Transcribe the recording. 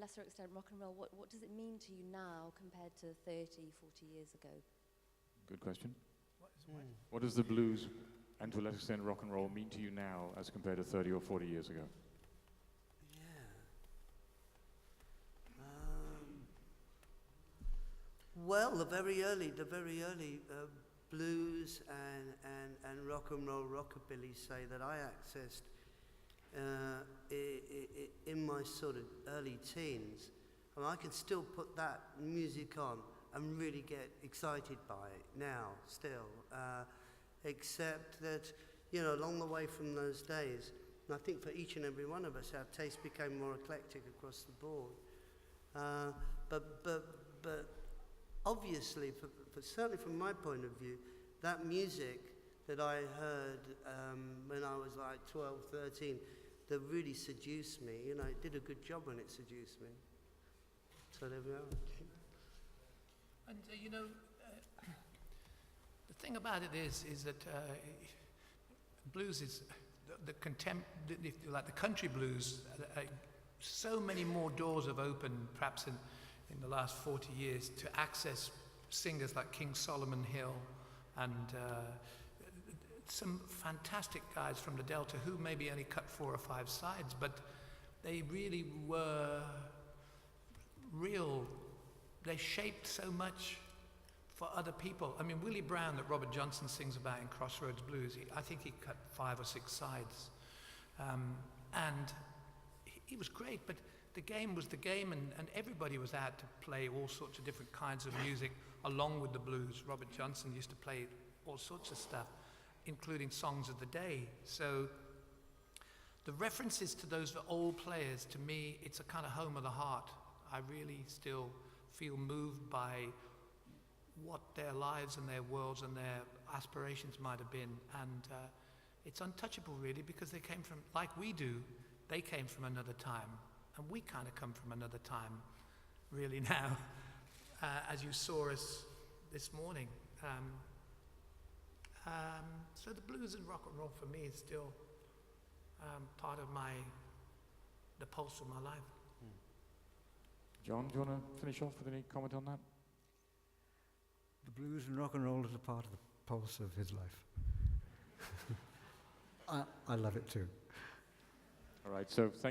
lesser extent, rock and roll, what does it mean to you now compared to 30, 40 years ago? Good question. What is what? What does the blues, and to a lesser extent rock and roll, mean to you now as compared to 30 or 40 years ago? Yeah. Well, the very early blues and rock and roll rockabilly say that I accessed in my sort of early teens. I mean, I can still put that music on and really get excited by it now, still. Except that, you know, along the way from those days, and I think for each and every one of us, our taste became more eclectic across the board. But obviously, certainly from my point of view, that music that I heard when I was like 12, 13, that really seduced me, you know, it did a good job when it seduced me. So there we are. And you know, the thing about it is that blues is like the country blues. So many more doors have opened, perhaps in the last 40 years, to access singers like King Solomon Hill and some fantastic guys from the Delta who maybe only cut 4 or 5 sides, but they really were real. They shaped so much for other people. I mean, Willie Brown, that Robert Johnson sings about in Crossroads Blues, I think he cut 5 or 6 sides. And he was great, but the game was the game, and everybody was out to play all sorts of different kinds of music along with the blues. Robert Johnson used to play all sorts of stuff, including songs of the day. So the references to those old players, to me, it's a kind of home of the heart. I really still feel moved by what their lives and their worlds and their aspirations might have been. And it's untouchable, really, because they came from, like we do, they came from another time. And we kind of come from another time, really, now, as you saw us this morning. So the blues and rock and roll for me is still part of the pulse of my life. John, do you want to finish off with any comment on that? The blues and rock and roll is a part of the pulse of his life. I love it too. All right, so thank